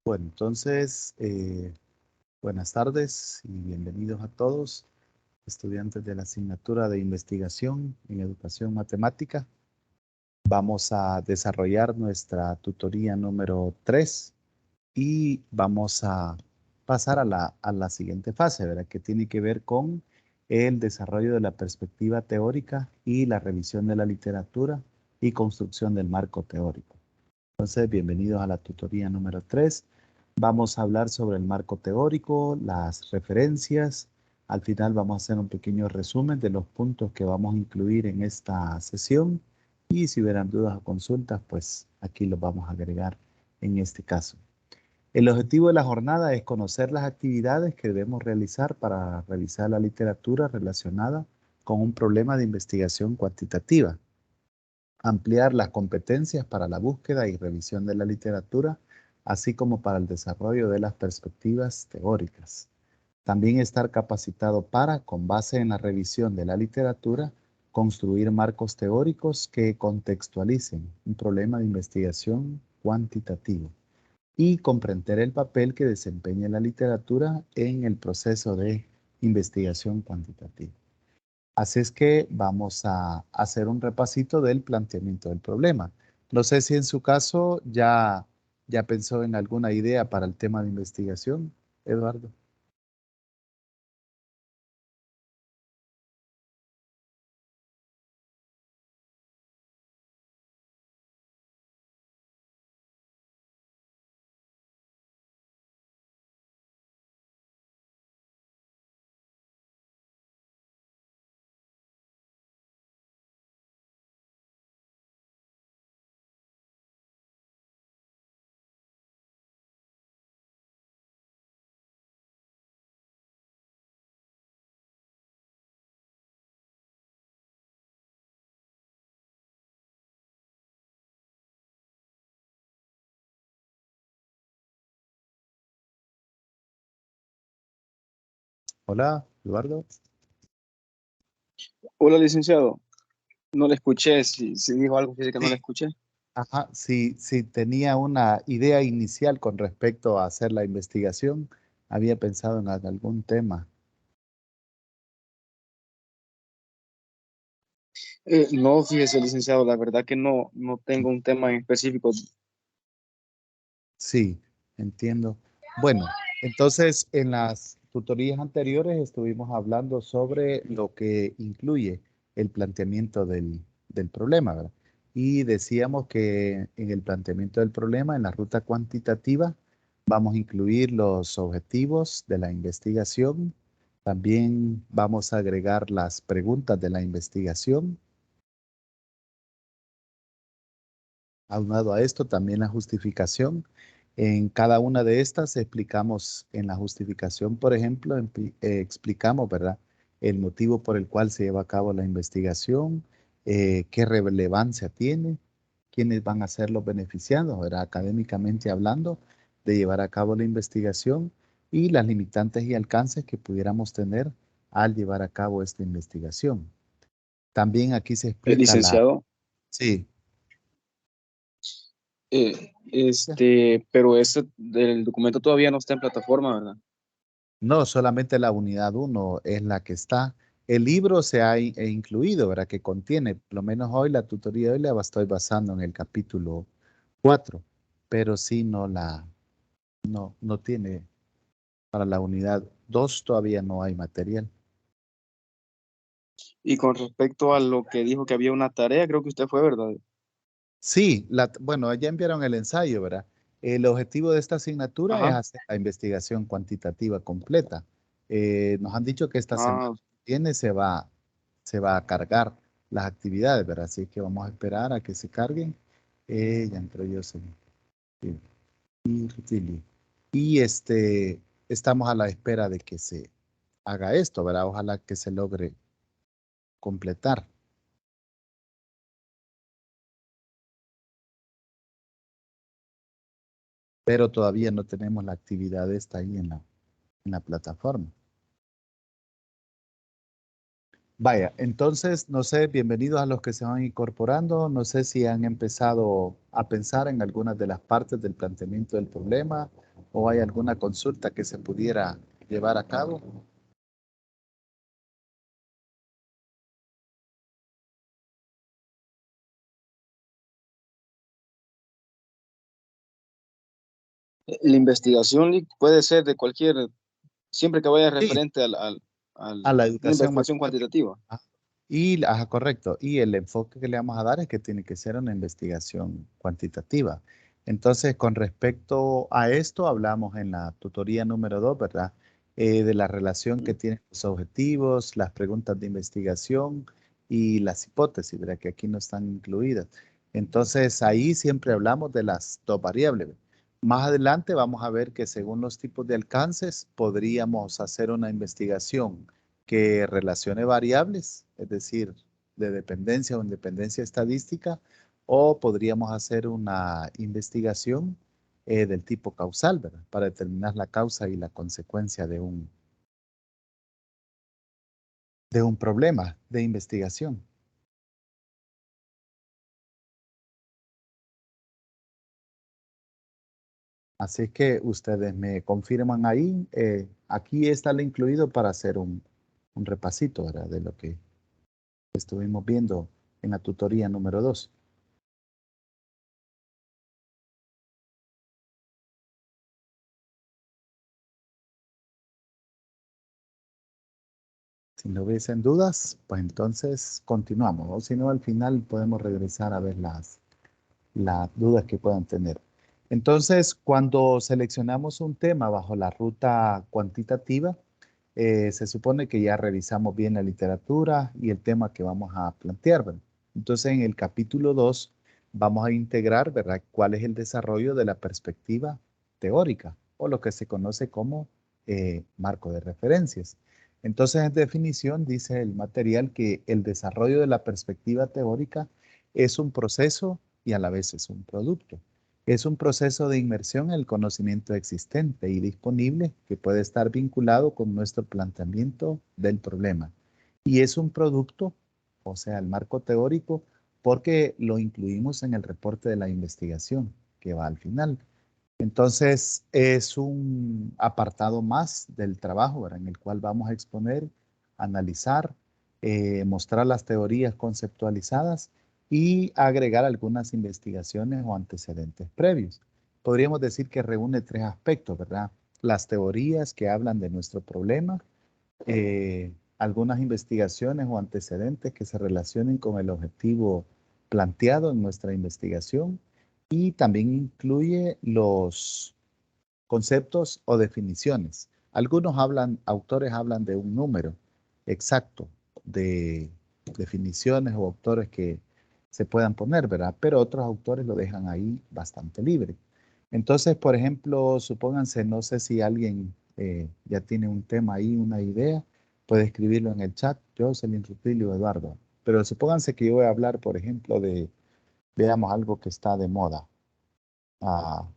Bueno, entonces, buenas tardes y bienvenidos a todos, estudiantes de la asignatura de investigación en educación matemática. Vamos a desarrollar nuestra tutoría número 3 y vamos a pasar a la siguiente fase, ¿verdad? Que tiene que ver con el desarrollo de la perspectiva teórica y la revisión de la literatura y construcción del marco teórico. Entonces, bienvenidos a la tutoría número 3. Vamos a hablar sobre el marco teórico, las referencias. Al final vamos a hacer un pequeño resumen de los puntos que vamos a incluir en esta sesión. Y si hubieran dudas o consultas, pues aquí los vamos a agregar en este caso. El objetivo de la jornada es conocer las actividades que debemos realizar para revisar la literatura relacionada con un problema de investigación cuantitativa, ampliar las competencias para la búsqueda y revisión de la literatura, así como para el desarrollo de las perspectivas teóricas. También estar capacitado para, con base en la revisión de la literatura, construir marcos teóricos que contextualicen un problema de investigación cuantitativo y comprender el papel que desempeña la literatura en el proceso de investigación cuantitativa. Así es que vamos a hacer un repasito del planteamiento del problema. No sé si en su caso ya pensó en alguna idea para el tema de investigación, Eduardo. Hola, Eduardo. Hola, licenciado. No le escuché. Si dijo algo que no le Sí. escuché. Ajá, si tenía una idea inicial con respecto a hacer la investigación, había pensado en algún tema. No, fíjese, licenciado, la verdad que no tengo un tema en específico. Sí, entiendo. Bueno, entonces en las tutorías anteriores estuvimos hablando sobre lo que incluye el planteamiento del problema, ¿verdad? Y decíamos que en el planteamiento del problema, en la ruta cuantitativa, vamos a incluir los objetivos de la investigación. También vamos a agregar las preguntas de la investigación. Aunado a esto, también la justificación. En cada una de estas explicamos en la justificación, por ejemplo, explicamos, ¿verdad? El motivo por el cual se lleva a cabo la investigación, qué relevancia tiene, quiénes van a ser los beneficiados, ¿verdad? Académicamente hablando, de llevar a cabo la investigación y las limitantes y alcances que pudiéramos tener al llevar a cabo esta investigación. También aquí se explica Licenciado, sí. pero ese del documento todavía no está en plataforma, ¿verdad? No, solamente la unidad uno es la que está. El libro se ha incluido, ¿verdad? Que contiene, por lo menos hoy, la tutoría de hoy la estoy basando en el capítulo 4, pero sí no tiene, para la unidad 2 todavía no hay material. Y con respecto a lo que dijo que había una tarea, creo que usted fue, ¿verdad? Sí, bueno, ya enviaron el ensayo, ¿verdad? El objetivo de esta asignatura es Ajá. hacer la investigación cuantitativa completa. Nos han dicho que esta semana Ah, que viene se va a cargar las actividades, ¿verdad? Así que vamos a esperar a que se carguen. Ya entró yo, sí, y Rutilio. Y estamos a la espera de que se haga esto, ¿verdad? Ojalá que se logre completar. Pero todavía no tenemos la actividad esta ahí en la plataforma. Vaya, entonces, no sé, bienvenidos a los que se van incorporando. No sé si han empezado a pensar en algunas de las partes del planteamiento del problema o hay alguna consulta que se pudiera llevar a cabo. La investigación puede ser de cualquier, siempre que vaya Sí, referente a la una educación investigación matemática. cuantitativa. Ah, y, ajá, correcto. Y el enfoque que le vamos a dar es que tiene que ser una investigación cuantitativa. Entonces, con respecto a esto, hablamos en la tutoría número 2, ¿verdad? De la relación que tienen los objetivos, las preguntas de investigación y las hipótesis, ¿verdad? Que aquí no están incluidas. Entonces, ahí siempre hablamos de las dos variables. Más adelante vamos a ver que según los tipos de alcances, podríamos hacer una investigación que relacione variables, es decir, de dependencia o independencia estadística, o podríamos hacer una investigación del tipo causal, ¿verdad? Para determinar la causa y la consecuencia de un problema de investigación. Así que ustedes me confirman ahí, aquí está el incluido para hacer un repasito, ¿verdad? De lo que estuvimos viendo en la tutoría número 2. Si no hubiesen dudas, pues entonces continuamos. O si no, al final podemos regresar a ver las dudas que puedan tener. Entonces, cuando seleccionamos un tema bajo la ruta cuantitativa, se supone que ya revisamos bien la literatura y el tema que vamos a plantear, ¿verdad? Entonces, en el capítulo 2 vamos a integrar, ¿verdad?, cuál es el desarrollo de la perspectiva teórica o lo que se conoce como marco de referencias. Entonces, en definición, dice el material que el desarrollo de la perspectiva teórica es un proceso y a la vez es un producto. Es un proceso de inmersión en el conocimiento existente y disponible que puede estar vinculado con nuestro planteamiento del problema. Y es un producto, o sea, el marco teórico, porque lo incluimos en el reporte de la investigación que va al final. Entonces, es un apartado más del trabajo, ¿verdad? En el cual vamos a exponer, analizar, mostrar las teorías conceptualizadas y agregar algunas investigaciones o antecedentes previos. Podríamos decir que reúne tres aspectos, ¿verdad? Las teorías que hablan de nuestro problema, algunas investigaciones o antecedentes que se relacionen con el objetivo planteado en nuestra investigación y también incluye los conceptos o definiciones. Algunos autores hablan de un número exacto de definiciones o autores que se puedan poner, ¿verdad? Pero otros autores lo dejan ahí bastante libre. Entonces, por ejemplo, supónganse, no sé si alguien ya tiene un tema ahí, una idea, puede escribirlo en el chat, Jocelyn, Rutilio, Eduardo. Pero supónganse que yo voy a hablar, por ejemplo, de, veamos, algo que está de moda. Ah,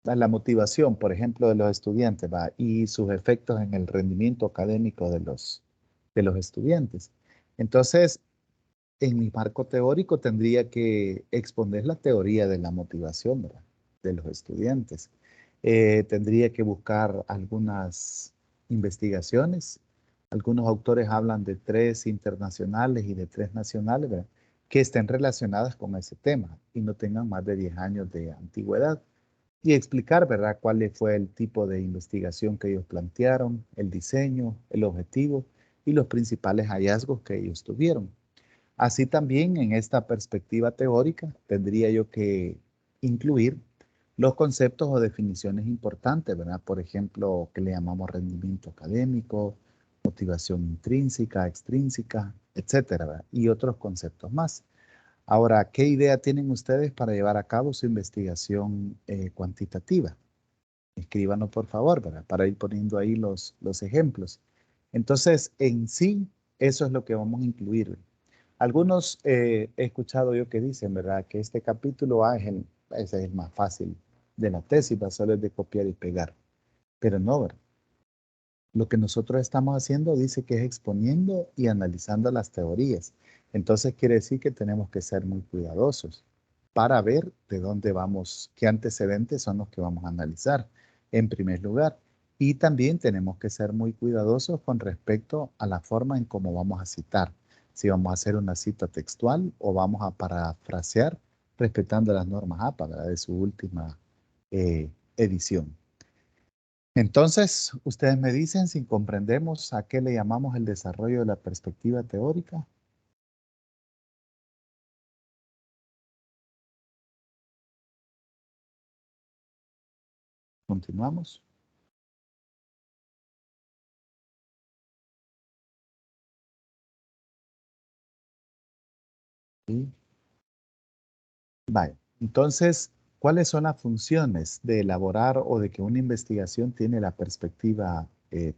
la motivación, por ejemplo, de los estudiantes, ¿va? Y sus efectos en el rendimiento académico de los estudiantes. Entonces, en mi marco teórico tendría que exponer la teoría de la motivación, ¿verdad?, de los estudiantes. Tendría que buscar algunas investigaciones. Algunos autores hablan de 3 internacionales y de 3 nacionales, ¿verdad?, que estén relacionadas con ese tema y no tengan más de 10 años de antigüedad y explicar, ¿verdad?, cuál fue el tipo de investigación que ellos plantearon, el diseño, el objetivo y los principales hallazgos que ellos tuvieron. Así también en esta perspectiva teórica tendría yo que incluir los conceptos o definiciones importantes, ¿verdad? Por ejemplo, que le llamamos rendimiento académico, motivación intrínseca, extrínseca, etcétera, ¿verdad? Y otros conceptos más. Ahora, ¿qué idea tienen ustedes para llevar a cabo su investigación cuantitativa? Escríbanos, por favor, ¿verdad?, para ir poniendo ahí los ejemplos. Entonces, en sí, eso es lo que vamos a incluir. Algunos he escuchado yo que dicen, ¿verdad?, que este capítulo A ese es el más fácil de la tesis, va a ser de copiar y pegar. Pero no, ¿verdad? Lo que nosotros estamos haciendo dice que es exponiendo y analizando las teorías. Entonces quiere decir que tenemos que ser muy cuidadosos. para ver de dónde vamos, qué antecedentes son los que vamos a analizar en primer lugar. Y también tenemos que ser muy cuidadosos con respecto a la forma en cómo vamos a citar. Si vamos a hacer una cita textual o vamos a parafrasear respetando las normas APA, ¿verdad? De su última edición. Entonces, ustedes me dicen si comprendemos a qué le llamamos el desarrollo de la perspectiva teórica. Continuamos. Sí. Vale. Entonces, ¿cuáles son las funciones de elaborar o de que una investigación tiene la perspectiva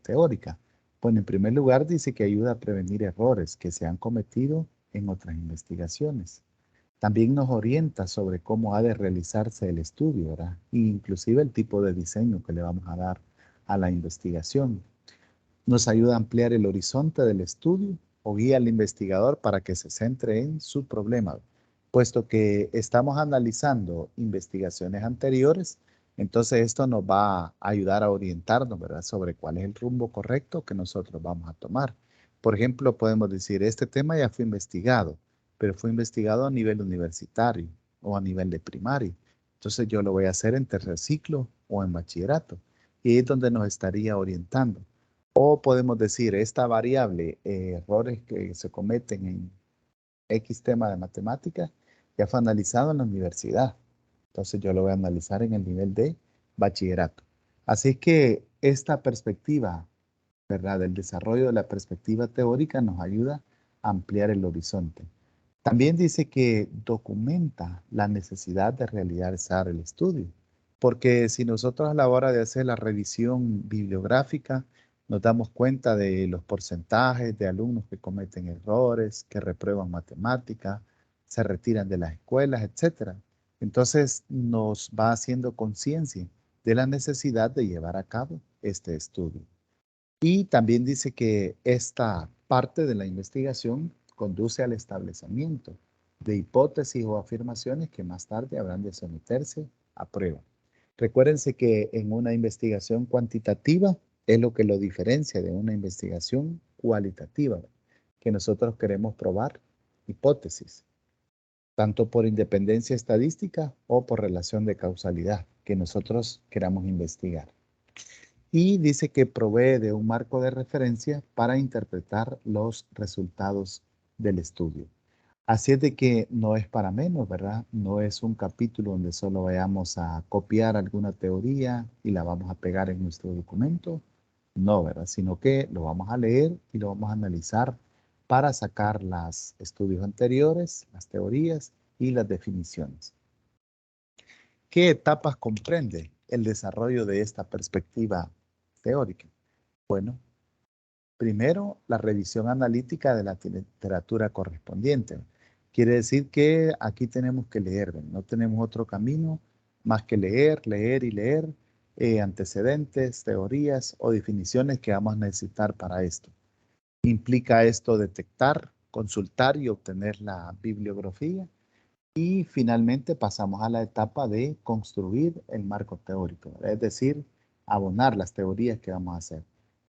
teórica? Bueno, en primer lugar, dice que ayuda a prevenir errores que se han cometido en otras investigaciones. También nos orienta sobre cómo ha de realizarse el estudio, ¿verdad? E inclusive el tipo de diseño que le vamos a dar a la investigación. Nos ayuda a ampliar el horizonte del estudio o guía al investigador para que se centre en su problema. Puesto que estamos analizando investigaciones anteriores, entonces esto nos va a ayudar a orientarnos, ¿verdad?, sobre cuál es el rumbo correcto que nosotros vamos a tomar. Por ejemplo, podemos decir, este tema ya fue investigado, pero fue investigado a nivel universitario o a nivel de primaria. Entonces yo lo voy a hacer en tercer ciclo o en bachillerato. Y ahí es donde nos estaría orientando. O podemos decir, esta variable, errores que se cometen en X tema de matemática, ya fue analizado en la universidad. Entonces yo lo voy a analizar en el nivel de bachillerato. Así que esta perspectiva, ¿verdad?, del desarrollo de la perspectiva teórica nos ayuda a ampliar el horizonte. También dice que documenta la necesidad de realizar el estudio, porque si nosotros a la hora de hacer la revisión bibliográfica nos damos cuenta de los porcentajes de alumnos que cometen errores, que reprueban matemática, se retiran de las escuelas, etcétera, entonces nos va haciendo conciencia de la necesidad de llevar a cabo este estudio. Y también dice que esta parte de la investigación conduce al establecimiento de hipótesis o afirmaciones que más tarde habrán de someterse a prueba. Recuérdense que en una investigación cuantitativa es lo que lo diferencia de una investigación cualitativa, que nosotros queremos probar hipótesis, tanto por independencia estadística o por relación de causalidad, que nosotros queramos investigar. Y dice que provee de un marco de referencia para interpretar los resultados del estudio. Así es de que no es para menos, ¿verdad? No es un capítulo donde solo vayamos a copiar alguna teoría y la vamos a pegar en nuestro documento. No, ¿verdad? Sino que lo vamos a leer y lo vamos a analizar para sacar los estudios anteriores, las teorías y las definiciones. ¿Qué etapas comprende el desarrollo de esta perspectiva teórica? Bueno, primero, la revisión analítica de la literatura correspondiente. Quiere decir que aquí tenemos que leer, ¿ven? No tenemos otro camino más que leer, leer y leer antecedentes, teorías o definiciones que vamos a necesitar para esto. Implica esto detectar, consultar y obtener la bibliografía. Y finalmente pasamos a la etapa de construir el marco teórico, es decir, abonar las teorías que vamos a hacer.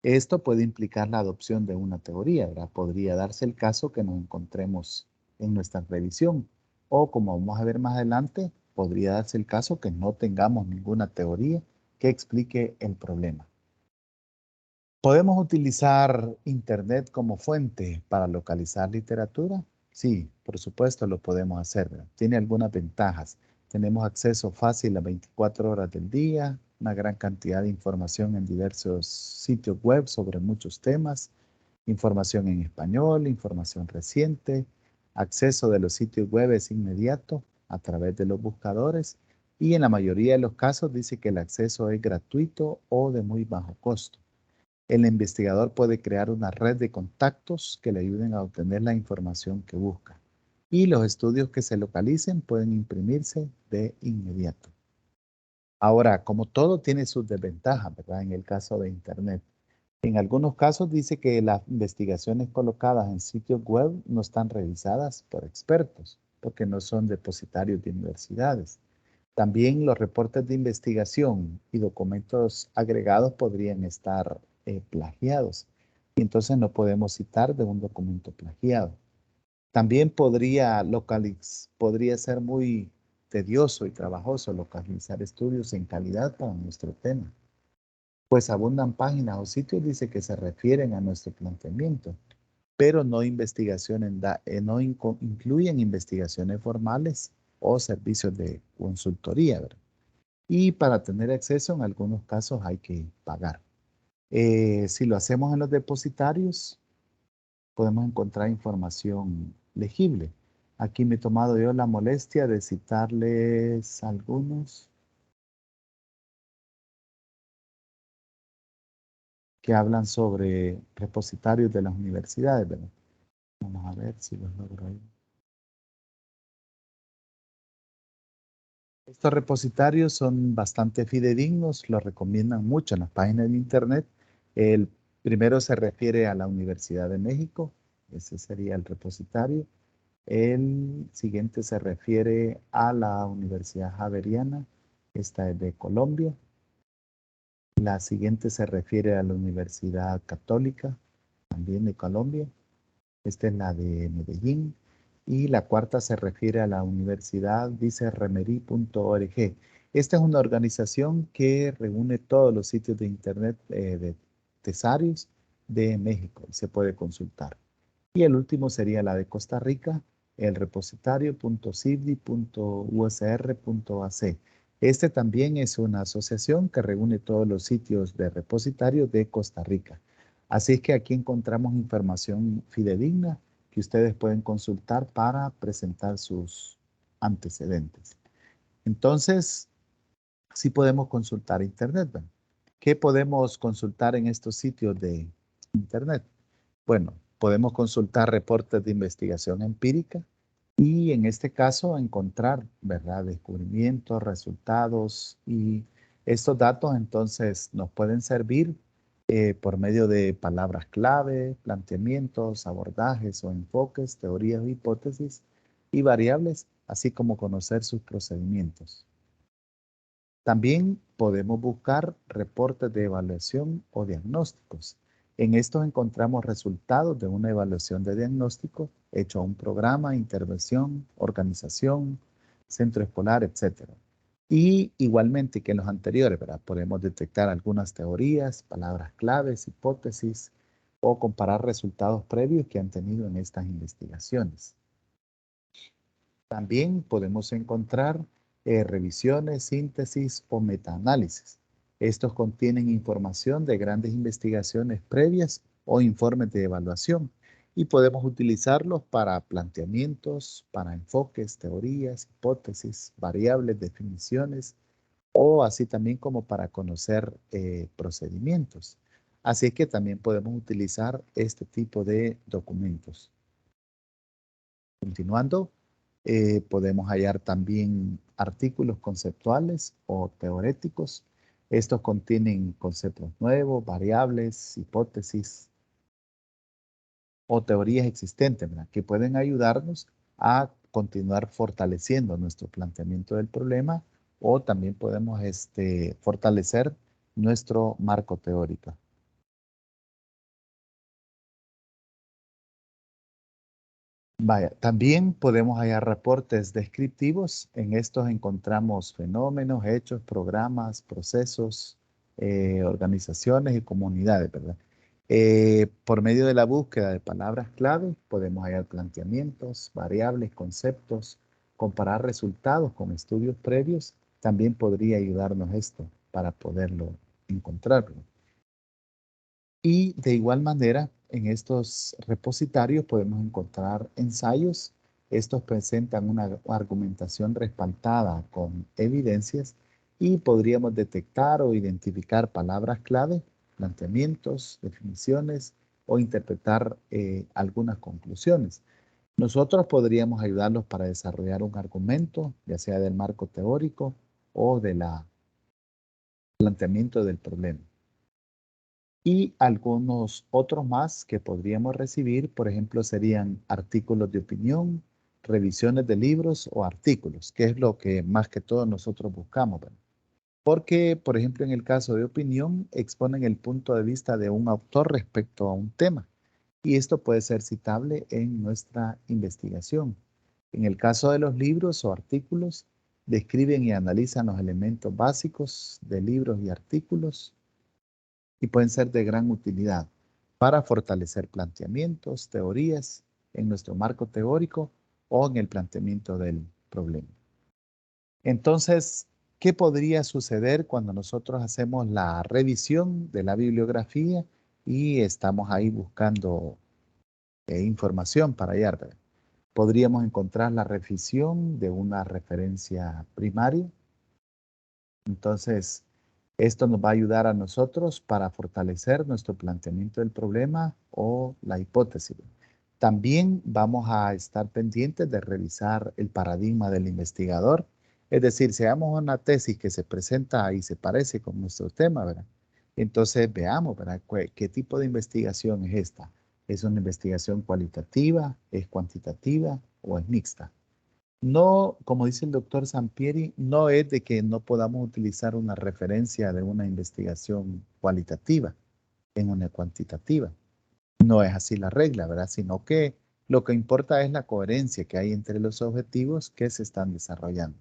Esto puede implicar la adopción de una teoría, ¿verdad? Podría darse el caso que nos encontremos en nuestra revisión o, como vamos a ver más adelante, podría darse el caso que no tengamos ninguna teoría que explique el problema. ¿Podemos utilizar Internet como fuente para localizar literatura? Sí, por supuesto lo podemos hacer, ¿verdad? Tiene algunas ventajas. Tenemos acceso fácil a 24 horas del día, una gran cantidad de información en diversos sitios web sobre muchos temas, información en español, información reciente, acceso de los sitios web es inmediato a través de los buscadores y en la mayoría de los casos dice que el acceso es gratuito o de muy bajo costo. El investigador puede crear una red de contactos que le ayuden a obtener la información que busca. Y los estudios que se localicen pueden imprimirse de inmediato. Ahora, como todo tiene sus desventajas, ¿verdad? En el caso de Internet. En algunos casos dice que las investigaciones colocadas en sitios web no están revisadas por expertos. porque no son depositarios de universidades. También los reportes de investigación y documentos agregados podrían estar plagiados. Y entonces no podemos citar de un documento plagiado. También podría ser muy tedioso y trabajoso localizar estudios en calidad para nuestro tema, pues abundan páginas o sitios, dice, que se refieren a nuestro planteamiento, pero no incluyen investigaciones formales o servicios de consultoría, ¿verdad? Y para tener acceso, en algunos casos hay que pagar. Si lo hacemos en los depositarios, podemos encontrar información legible. Aquí me he tomado yo la molestia de citarles algunos que hablan sobre repositorios de las universidades, ¿verdad? Vamos a ver si los logro ahí. Estos repositorios son bastante fidedignos, los recomiendan mucho en las páginas de internet. El primero se refiere a la Universidad de México, ese sería el repositorio. El siguiente se refiere a la Universidad Javeriana, esta es de Colombia. La siguiente se refiere a la Universidad Católica, también de Colombia. Esta es la de Medellín. Y la cuarta se refiere a la universidad, dice remery.org. Esta es una organización que reúne todos los sitios de internet de tesarios de México y se puede consultar. Y el último sería la de Costa Rica, el repositorio.civdi.usr.ac. Este también es una asociación que reúne todos los sitios de repositorio de Costa Rica. Así es que aquí encontramos información fidedigna que ustedes pueden consultar para presentar sus antecedentes. Entonces, sí podemos consultar Internet, ¿verdad? ¿Qué podemos consultar en estos sitios de Internet? Bueno, podemos consultar reportes de investigación empírica y en este caso encontrar, ¿verdad?, descubrimientos, resultados, y estos datos entonces nos pueden servir por medio de palabras clave, planteamientos, abordajes o enfoques, teorías o hipótesis y variables, así como conocer sus procedimientos. También podemos buscar reportes de evaluación o diagnósticos. En estos encontramos resultados de una evaluación de diagnóstico hecho a un programa, intervención, organización, centro escolar, etc. Y igualmente que en los anteriores, ¿verdad? Podemos detectar algunas teorías, palabras claves, hipótesis o comparar resultados previos que han tenido en estas investigaciones. También podemos encontrar revisiones, síntesis o metaanálisis. Estos contienen información de grandes investigaciones previas o informes de evaluación y podemos utilizarlos para planteamientos, para enfoques, teorías, hipótesis, variables, definiciones o así también como para conocer procedimientos. Así que también podemos utilizar este tipo de documentos. Continuando, podemos hallar también artículos conceptuales o teoréticos. Estos contienen conceptos nuevos, variables, hipótesis o teorías existentes, ¿verdad?, que pueden ayudarnos a continuar fortaleciendo nuestro planteamiento del problema, o también podemos fortalecer nuestro marco teórico. Vaya, también podemos hallar reportes descriptivos. En estos encontramos fenómenos, hechos, programas, procesos, organizaciones y comunidades, ¿verdad? Por medio de la búsqueda de palabras clave, podemos hallar planteamientos, variables, conceptos, comparar resultados con estudios previos. También podría ayudarnos esto para poderlo encontrarlo. Y de igual manera, en estos repositorios podemos encontrar ensayos. Estos presentan una argumentación respaldada con evidencias y podríamos detectar o identificar palabras clave, planteamientos, definiciones o interpretar algunas conclusiones. Nosotros podríamos ayudarlos para desarrollar un argumento, ya sea del marco teórico o del planteamiento del problema. Y algunos otros más que podríamos recibir, por ejemplo, serían artículos de opinión revisiones de libros o artículos, que es lo que más que todo nosotros buscamos, ¿verdad? Porque, por ejemplo, en el caso de opinión, exponen el punto de vista de un autor respecto a un tema. Y esto puede ser citable en nuestra investigación. En el caso de los libros o artículos, describen y analizan los elementos básicos de libros y artículos y pueden ser de gran utilidad para fortalecer planteamientos, teorías en nuestro marco teórico o en el planteamiento del problema. Entonces, ¿qué podría suceder cuando nosotros hacemos la revisión de la bibliografía y estamos ahí buscando información para hallar? ¿Verdad? Podríamos encontrar la revisión de una referencia primaria. Entonces, esto nos va a ayudar a nosotros para fortalecer nuestro planteamiento del problema o la hipótesis. También vamos a estar pendientes de revisar el paradigma del investigador. Es decir, si hagamos una tesis que se presenta y se parece con nuestro tema, ¿verdad? Entonces veamos, ¿verdad? ¿Qué tipo de investigación es esta? ¿Es una investigación cualitativa, es cuantitativa o es mixta? No, como dice el doctor Sampieri, no es de que no podamos utilizar una referencia de una investigación cualitativa en una cuantitativa. No es así la regla, ¿verdad? Sino que lo que importa es la coherencia que hay entre los objetivos que se están desarrollando.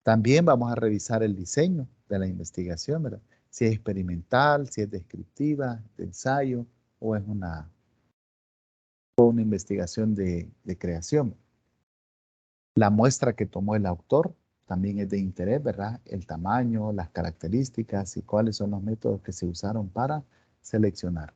También vamos a revisar el diseño de la investigación, ¿verdad? Si es experimental, si es descriptiva, de ensayo o es una investigación de creación. La muestra que tomó el autor también es de interés, ¿verdad? El tamaño, las características y cuáles son los métodos que se usaron para seleccionar.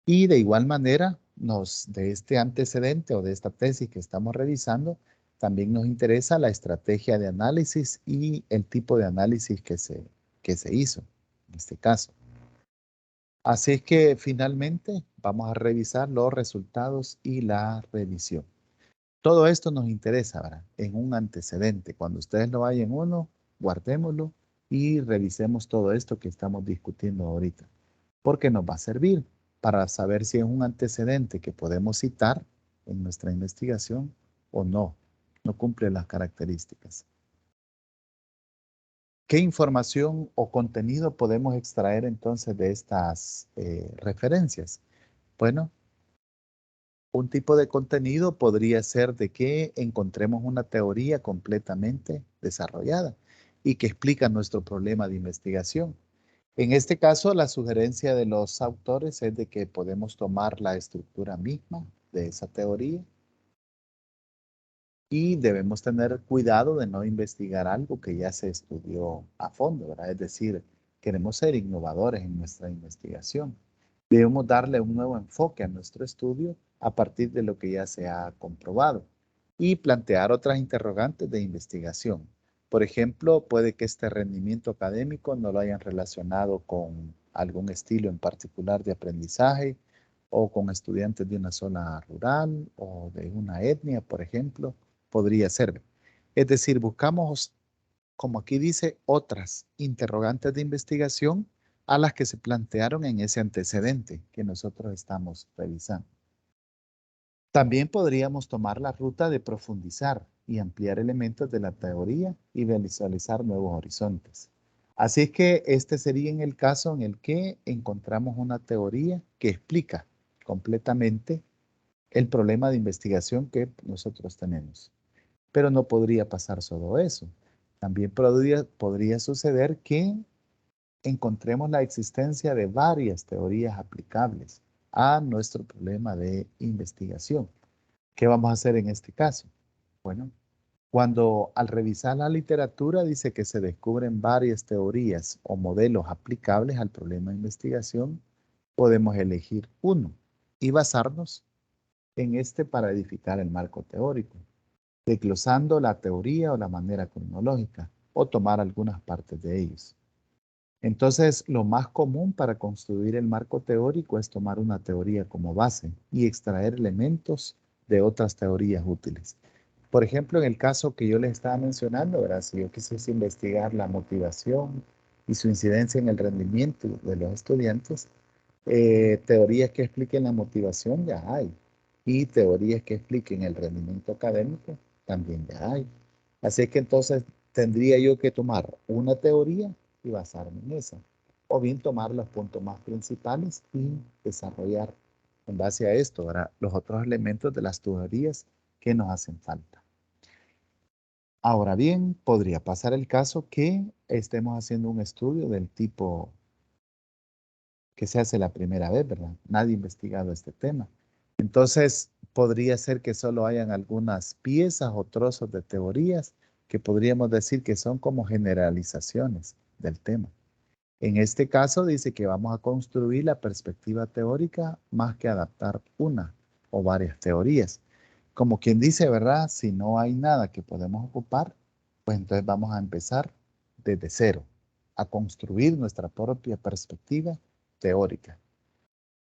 Y de igual manera, de este antecedente o de esta tesis que estamos revisando, también nos interesa la estrategia de análisis y el tipo de análisis que se hizo en este caso. Así es que finalmente vamos a revisar los resultados y la revisión. Todo esto nos interesa, ¿verdad? En un antecedente. Cuando ustedes lo vayan uno, guardémoslo y revisemos todo esto que estamos discutiendo ahorita. Porque nos va a servir para saber si es un antecedente que podemos citar en nuestra investigación o no. No cumple las características. ¿Qué información o contenido podemos extraer entonces de estas referencias? Bueno, un tipo de contenido podría ser de que encontremos una teoría completamente desarrollada y que explica nuestro problema de investigación. En este caso, la sugerencia de los autores es de que podemos tomar la estructura misma de esa teoría y debemos tener cuidado de no investigar algo que ya se estudió a fondo, ¿verdad? Es decir, queremos ser innovadores en nuestra investigación. Debemos darle un nuevo enfoque a nuestro estudio a partir de lo que ya se ha comprobado y plantear otras interrogantes de investigación. Por ejemplo, puede que este rendimiento académico no lo hayan relacionado con algún estilo en particular de aprendizaje o con estudiantes de una zona rural o de una etnia, por ejemplo, podría ser. Es decir, buscamos, como aquí dice, otras interrogantes de investigación a las que se plantearon en ese antecedente que nosotros estamos revisando. También podríamos tomar la ruta de profundizar y ampliar elementos de la teoría y visualizar nuevos horizontes. Así es que este sería en el caso en el que encontramos una teoría que explica completamente el problema de investigación que nosotros tenemos. Pero no podría pasar solo eso. También podría suceder que encontremos la existencia de varias teorías aplicables a nuestro problema de investigación. ¿Qué vamos a hacer en este caso? Bueno, cuando al revisar la literatura dice que se descubren varias teorías o modelos aplicables al problema de investigación, podemos elegir uno y basarnos en este para edificar el marco teórico, desglosando la teoría o la manera cronológica o tomar algunas partes de ellos. Entonces, lo más común para construir el marco teórico es tomar una teoría como base y extraer elementos de otras teorías útiles. Por ejemplo, en el caso que yo les estaba mencionando, ¿verdad? Si yo quisiese investigar la motivación y su incidencia en el rendimiento de los estudiantes, teorías que expliquen la motivación ya hay y teorías que expliquen el rendimiento académico también ya hay. Así que entonces tendría yo que tomar una teoría y basarme en esa. O bien tomar los puntos más principales y desarrollar en base a esto, ¿verdad?, los otros elementos de las teorías que nos hacen falta. Ahora bien, podría pasar el caso que estemos haciendo un estudio del tipo que se hace la primera vez, ¿verdad? Nadie ha investigado este tema. Entonces, podría ser que solo hayan algunas piezas o trozos de teorías que podríamos decir que son como generalizaciones del tema. En este caso dice que vamos a construir la perspectiva teórica más que adaptar una o varias teorías. Como quien dice, ¿verdad? Si no hay nada que podemos ocupar, pues entonces vamos a empezar desde cero, a construir nuestra propia perspectiva teórica.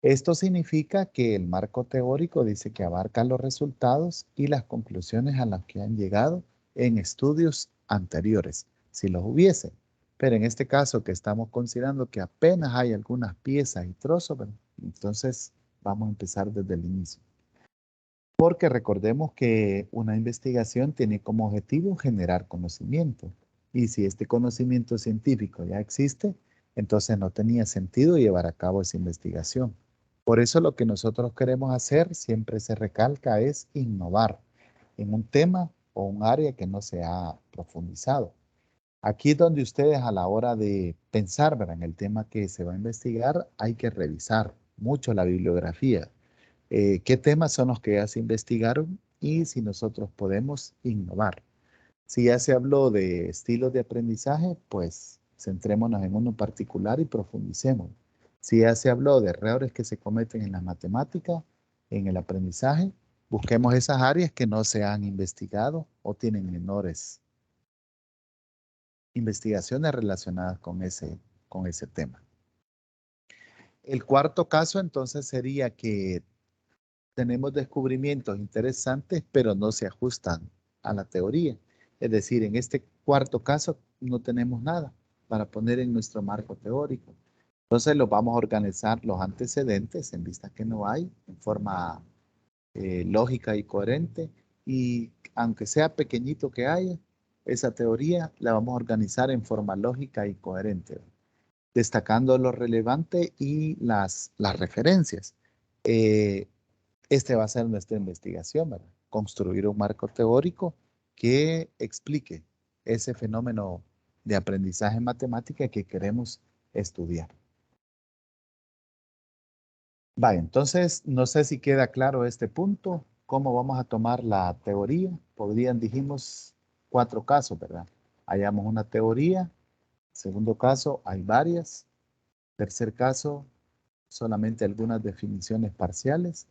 Esto significa que el marco teórico dice que abarca los resultados y las conclusiones a las que han llegado en estudios anteriores, si los hubiese. Pero en este caso que estamos considerando que apenas hay algunas piezas y trozos, bueno, entonces vamos a empezar desde el inicio. Porque recordemos que una investigación tiene como objetivo generar conocimiento. Y si este conocimiento científico ya existe, entonces no tenía sentido llevar a cabo esa investigación. Por eso lo que nosotros queremos hacer, siempre se recalca, es innovar en un tema o un área que no se ha profundizado. Aquí es donde ustedes a la hora de pensar, ¿verdad?, en el tema que se va a investigar, hay que revisar mucho la bibliografía, qué temas son los que ya se investigaron y si nosotros podemos innovar. Si ya se habló de estilos de aprendizaje, pues centrémonos en uno en particular y profundicemos. Si ya se habló de errores que se cometen en la matemática, en el aprendizaje, busquemos esas áreas que no se han investigado o tienen menores investigaciones relacionadas con ese tema. El cuarto caso entonces sería que tenemos descubrimientos interesantes, pero no se ajustan a la teoría. Es decir, en este cuarto caso no tenemos nada para poner en nuestro marco teórico. Entonces los vamos a organizar los antecedentes en vista que no hay, en forma lógica y coherente. Y aunque sea pequeñito que haya, esa teoría la vamos a organizar en forma lógica y coherente, destacando lo relevante y las referencias. Este va a ser nuestra investigación, ¿verdad? Construir un marco teórico que explique ese fenómeno de aprendizaje en matemática que queremos estudiar. Vale, entonces no sé si queda claro este punto. ¿Cómo vamos a tomar la teoría? Dijimos, 4 casos, ¿verdad? Hallamos una teoría. Segundo caso, hay varias. Tercer caso, solamente algunas definiciones parciales.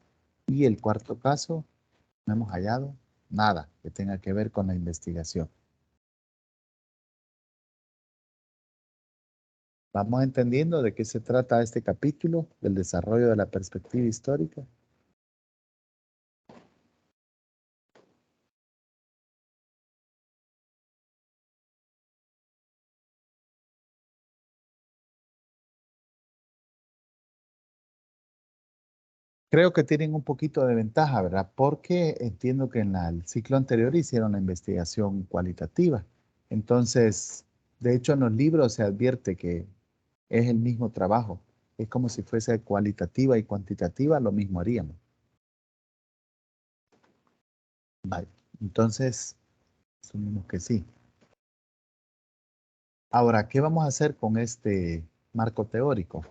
Y el cuarto caso, no hemos hallado nada que tenga que ver con la investigación. ¿Vamos entendiendo de qué se trata este capítulo del desarrollo de la perspectiva histórica? Creo que tienen un poquito de ventaja, ¿verdad? Porque entiendo que en el ciclo anterior hicieron la investigación cualitativa. Entonces, de hecho, en los libros se advierte que es el mismo trabajo. Es como si fuese cualitativa y cuantitativa, lo mismo haríamos. Vale. Entonces, asumimos que sí. Ahora, ¿qué vamos a hacer con este marco teórico?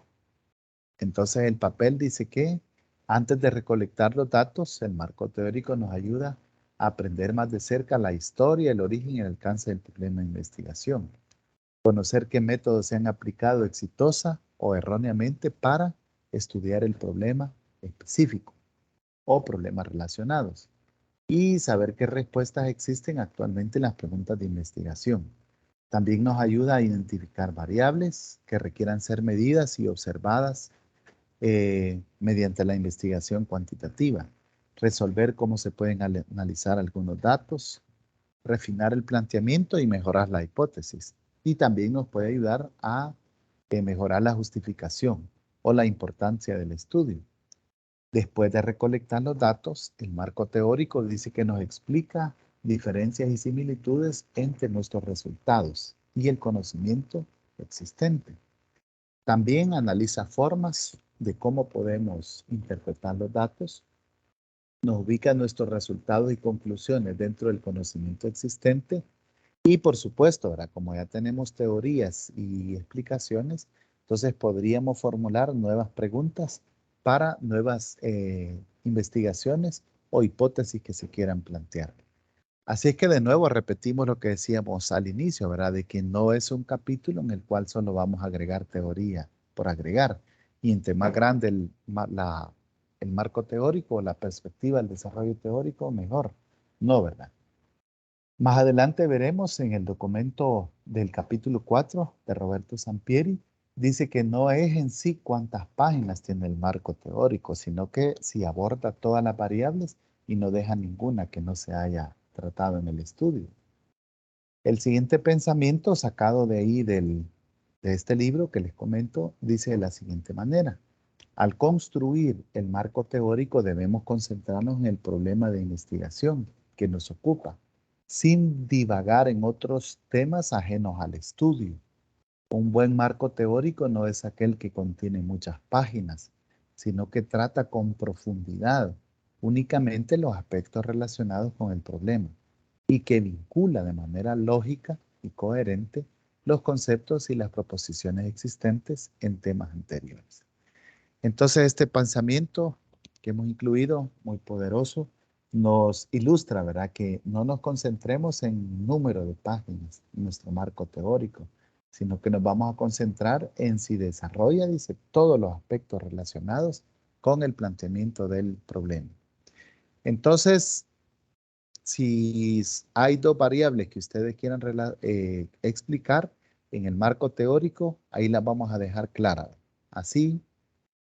Entonces, el papel dice que antes de recolectar los datos, el marco teórico nos ayuda a aprender más de cerca la historia, el origen y el alcance del problema de investigación. Conocer qué métodos se han aplicado exitosa o erróneamente para estudiar el problema específico o problemas relacionados. Y saber qué respuestas existen actualmente en las preguntas de investigación. También nos ayuda a identificar variables que requieran ser medidas y observadas mediante la investigación cuantitativa, resolver cómo se pueden analizar algunos datos, refinar el planteamiento y mejorar la hipótesis. Y también nos puede ayudar a mejorar la justificación o la importancia del estudio. Después de recolectar los datos, el marco teórico dice que nos explica diferencias y similitudes entre nuestros resultados y el conocimiento existente. También analiza formas de cómo podemos interpretar los datos, nos ubica nuestros resultados y conclusiones dentro del conocimiento existente y por supuesto, ahora como ya tenemos teorías y explicaciones, entonces podríamos formular nuevas preguntas para nuevas investigaciones o hipótesis que se quieran plantear. Así es que de nuevo repetimos lo que decíamos al inicio, ¿verdad? De que no es un capítulo en el cual solo vamos a agregar teoría por agregar. Y entre más grande el marco teórico, la perspectiva, el desarrollo teórico, mejor. No, ¿verdad? Más adelante veremos en el documento del capítulo 4 de Roberto Sampieri, dice que no es en sí cuántas páginas tiene el marco teórico, sino que si aborda todas las variables y no deja ninguna que no se haya tratado en el estudio. El siguiente pensamiento sacado de ahí de este libro que les comento dice de la siguiente manera. Al construir el marco teórico debemos concentrarnos en el problema de investigación que nos ocupa, sin divagar en otros temas ajenos al estudio. Un buen marco teórico no es aquel que contiene muchas páginas, sino que trata con profundidad únicamente los aspectos relacionados con el problema y que vincula de manera lógica y coherente los conceptos y las proposiciones existentes en temas anteriores. Entonces, este pensamiento que hemos incluido, muy poderoso, nos ilustra, ¿verdad? Que no nos concentremos en número de páginas en nuestro marco teórico, sino que nos vamos a concentrar en si desarrolla, dice, todos los aspectos relacionados con el planteamiento del problema. Entonces, si hay dos variables que ustedes quieran explicar en el marco teórico, ahí las vamos a dejar claras. Así,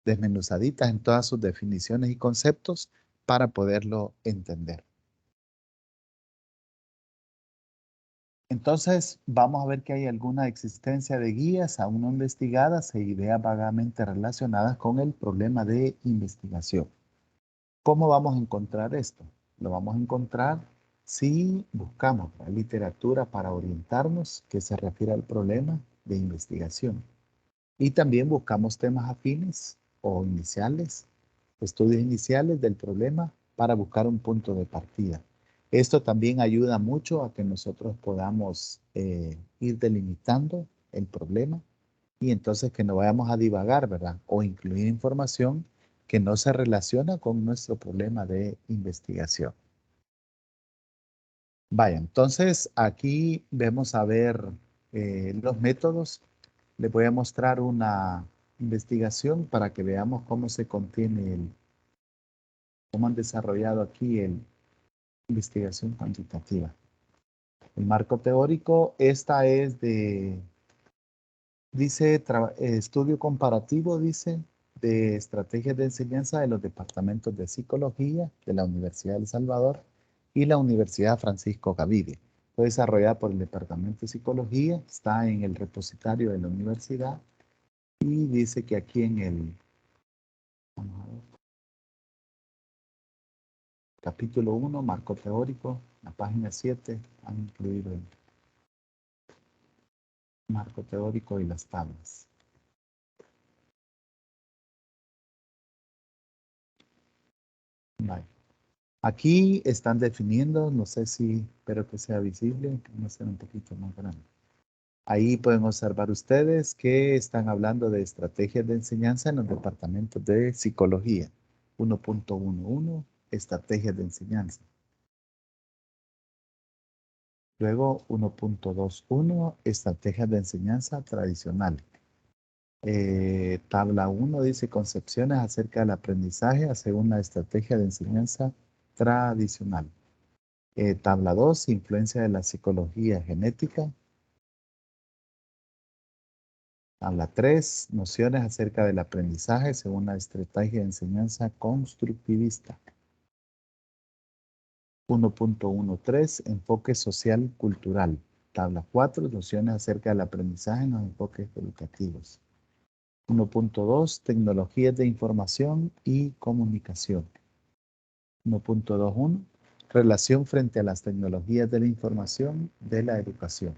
desmenuzaditas en todas sus definiciones y conceptos para poderlo entender. Entonces, vamos a ver que hay alguna existencia de guías aún no investigadas e ideas vagamente relacionadas con el problema de investigación. ¿Cómo vamos a encontrar esto? Lo vamos a encontrar si buscamos la literatura para orientarnos que se refiere al problema de investigación. Y también buscamos temas afines o iniciales, estudios iniciales del problema para buscar un punto de partida. Esto también ayuda mucho a que nosotros podamos ir delimitando el problema y entonces que no vayamos a divagar, ¿verdad? O incluir información que no se relaciona con nuestro problema de investigación. Vaya, entonces aquí vemos a ver los métodos. Les voy a mostrar una investigación para que veamos cómo se contiene cómo han desarrollado aquí la investigación cuantitativa. El marco teórico, esta es dice, estudio comparativo, dice, de estrategias de enseñanza de los departamentos de psicología de la Universidad de El Salvador y la Universidad Francisco Gavide. Fue desarrollada por el Departamento de Psicología, está en el repositorio de la universidad y dice que aquí en el capítulo 1, marco teórico, la página 7, han incluido el marco teórico y las tablas. Vale. Aquí están definiendo, no sé si, espero que sea visible, vamos a hacer un poquito más grande. Ahí pueden observar ustedes que están hablando de estrategias de enseñanza en los departamentos de psicología. 1.11, estrategias de enseñanza. Luego 1.21, estrategias de enseñanza tradicional. Tabla 1 dice concepciones acerca del aprendizaje según la estrategia de enseñanza tradicional. Tabla 2, influencia de la psicología genética. Tabla 3, nociones acerca del aprendizaje según la estrategia de enseñanza constructivista. 1.13, enfoque social cultural. Tabla 4, nociones acerca del aprendizaje en los enfoques educativos. 1.2, tecnologías de información y comunicación. 1.21, Relación frente a las tecnologías de la información de la educación.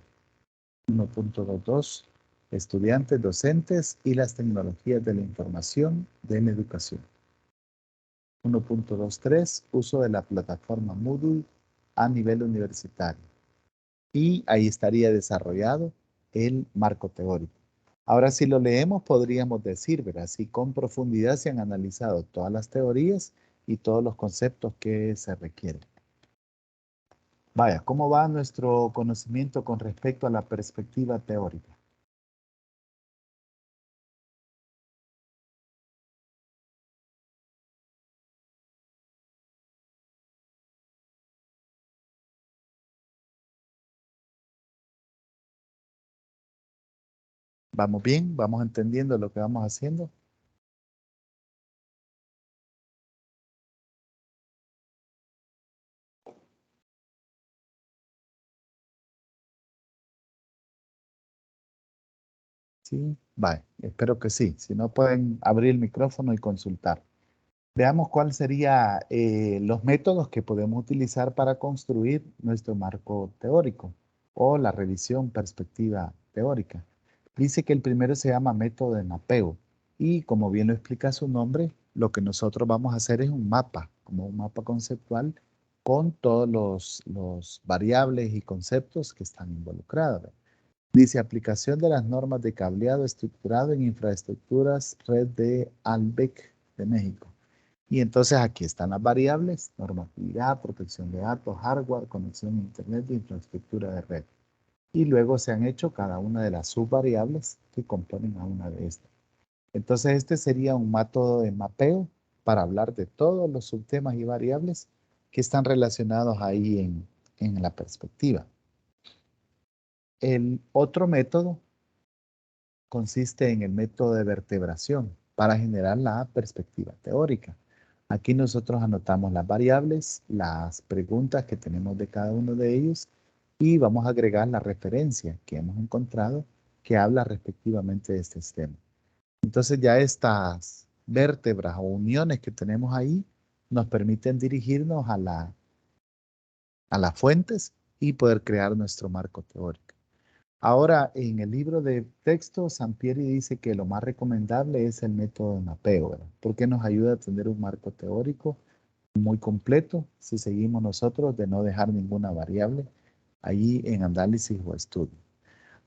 1.22. Estudiantes, docentes y las tecnologías de la información de la educación. 1.23. Uso de la plataforma Moodle a nivel universitario. Y ahí estaría desarrollado el marco teórico. Ahora, si lo leemos, podríamos decir, ¿verdad? Si con profundidad se han analizado todas las teorías y todos los conceptos que se requieren. Vaya, ¿cómo va nuestro conocimiento con respecto a la perspectiva teórica? ¿Vamos bien? ¿Vamos entendiendo lo que vamos haciendo? Sí, vaya, espero que sí. Si no, pueden abrir el micrófono y consultar. Veamos cuáles serían los métodos que podemos utilizar para construir nuestro marco teórico o la revisión perspectiva teórica. Dice que el primero se llama método de mapeo y como bien lo explica su nombre, lo que nosotros vamos a hacer es un mapa, como un mapa conceptual con todos los variables y conceptos que están involucrados. Dice aplicación de las normas de cableado estructurado en infraestructuras red de ALBEC de México. Y entonces aquí están las variables, normatividad, protección de datos, hardware, conexión a internet, infraestructura de red. Y luego se han hecho cada una de las subvariables que componen a una de estas. Entonces este sería un método de mapeo para hablar de todos los subtemas y variables que están relacionados ahí en la perspectiva. El otro método consiste en el método de vertebración para generar la perspectiva teórica. Aquí nosotros anotamos las variables, las preguntas que tenemos de cada uno de ellos y vamos a agregar la referencia que hemos encontrado que habla respectivamente de este sistema. Entonces ya estas vértebras o uniones que tenemos ahí nos permiten dirigirnos a las fuentes y poder crear nuestro marco teórico. Ahora, en el libro de texto, Sampieri dice que lo más recomendable es el método de mapeo, ¿verdad? Porque nos ayuda a tener un marco teórico muy completo si seguimos nosotros de no dejar ninguna variable allí en análisis o estudio.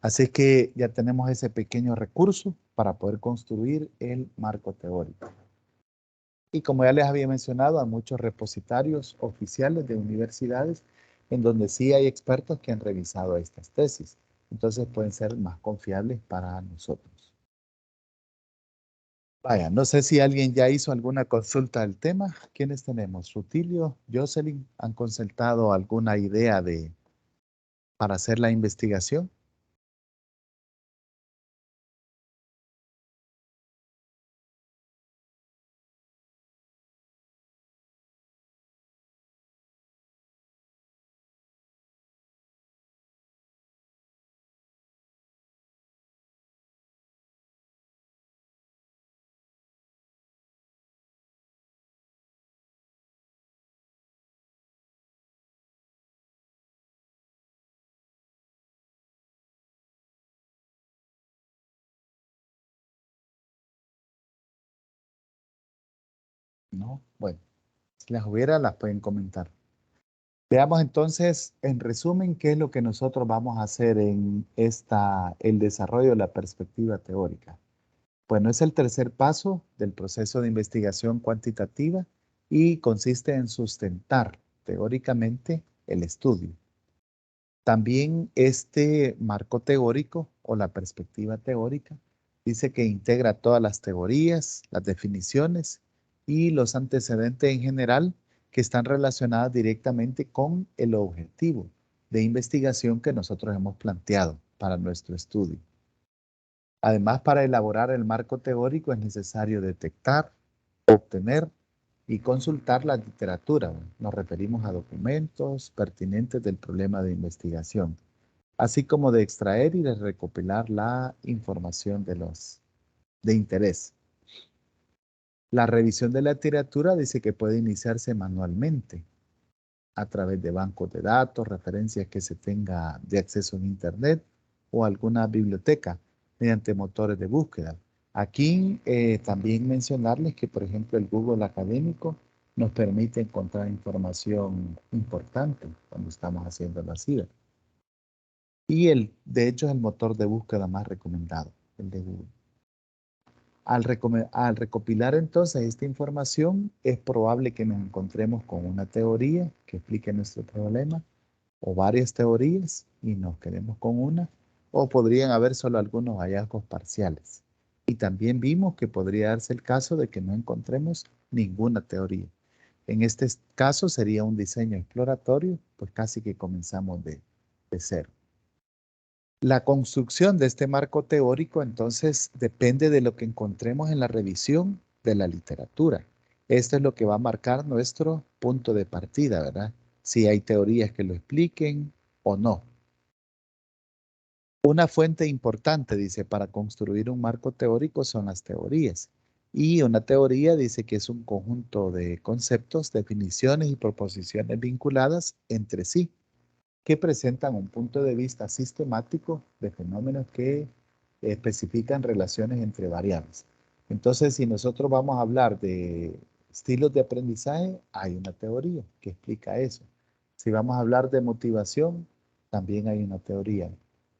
Así que ya tenemos ese pequeño recurso para poder construir el marco teórico. Y como ya les había mencionado, hay muchos repositarios oficiales de universidades en donde sí hay expertos que han revisado estas tesis. Entonces pueden ser más confiables para nosotros. Vaya, no sé si alguien ya hizo alguna consulta del tema. ¿Quiénes tenemos? Rutilio, Jocelyn, ¿han consultado alguna idea para hacer la investigación? No, bueno, si las hubiera, las pueden comentar. Veamos entonces, en resumen, qué es lo que nosotros vamos a hacer en el desarrollo de la perspectiva teórica. Bueno, es el tercer paso del proceso de investigación cuantitativa y consiste en sustentar teóricamente el estudio. También este marco teórico o la perspectiva teórica dice que integra todas las teorías, las definiciones y los antecedentes en general que están relacionadas directamente con el objetivo de investigación que nosotros hemos planteado para nuestro estudio. Además, para elaborar el marco teórico es necesario detectar, obtener y consultar la literatura. Nos referimos a documentos pertinentes del problema de investigación, así como de extraer y de recopilar la información de interés. La revisión de la literatura dice que puede iniciarse manualmente. a través de bancos de datos, referencias que se tenga de acceso en Internet o alguna biblioteca mediante motores de búsqueda. Aquí también mencionarles que, por ejemplo, el Google Académico nos permite encontrar información importante cuando estamos haciendo la CIBE. Y de hecho es el motor de búsqueda más recomendado, el de Google. Al recopilar entonces esta información, es probable que nos encontremos con una teoría que explique nuestro problema o varias teorías y nos quedemos con una, o podrían haber solo algunos hallazgos parciales. Y también vimos que podría darse el caso de que no encontremos ninguna teoría. En este caso sería un diseño exploratorio, pues casi que comenzamos de cero. La construcción de este marco teórico entonces depende de lo que encontremos en la revisión de la literatura. Esto es lo que va a marcar nuestro punto de partida, ¿verdad? Si hay teorías que lo expliquen o no. Una fuente importante, dice, para construir un marco teórico son las teorías. Y una teoría dice que es un conjunto de conceptos, definiciones y proposiciones vinculadas entre sí, que presentan un punto de vista sistemático de fenómenos que especifican relaciones entre variables. Entonces, si nosotros vamos a hablar de estilos de aprendizaje, hay una teoría que explica eso. Si vamos a hablar de motivación, también hay una teoría.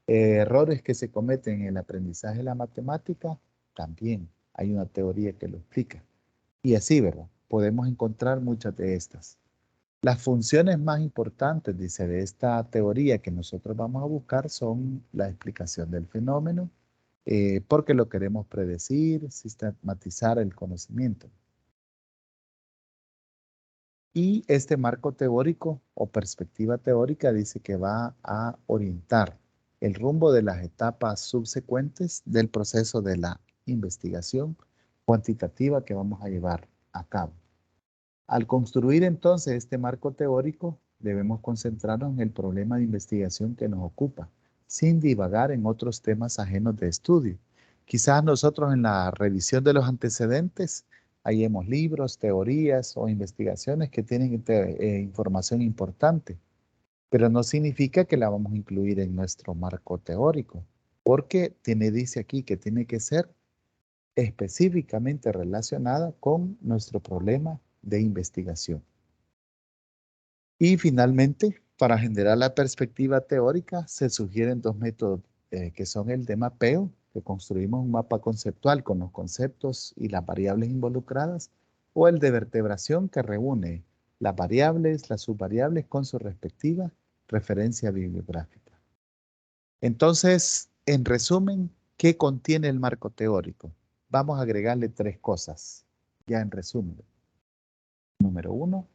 Errores que se cometen en el aprendizaje de la matemática, también hay una teoría que lo explica. Y así, ¿verdad? Podemos encontrar muchas de estas. Las funciones más importantes, dice, de esta teoría que nosotros vamos a buscar son la explicación del fenómeno, porque lo queremos predecir, sistematizar el conocimiento. Y este marco teórico o perspectiva teórica dice que va a orientar el rumbo de las etapas subsecuentes del proceso de la investigación cuantitativa que vamos a llevar a cabo. Al construir entonces este marco teórico, debemos concentrarnos en el problema de investigación que nos ocupa, sin divagar en otros temas ajenos de estudio. Quizás nosotros en la revisión de los antecedentes hallemos libros, teorías o investigaciones que tienen información importante, pero no significa que la vamos a incluir en nuestro marco teórico, porque dice aquí que tiene que ser específicamente relacionada con nuestro problema de investigación. Y finalmente, para generar la perspectiva teórica, se sugieren dos métodos que son el de mapeo, que construimos un mapa conceptual con los conceptos y las variables involucradas, o el de vertebración, que reúne las variables, las subvariables con su respectiva referencia bibliográfica. Entonces, en resumen, ¿qué contiene el marco teórico? Vamos a agregarle tres cosas, ya en resumen. Número uno,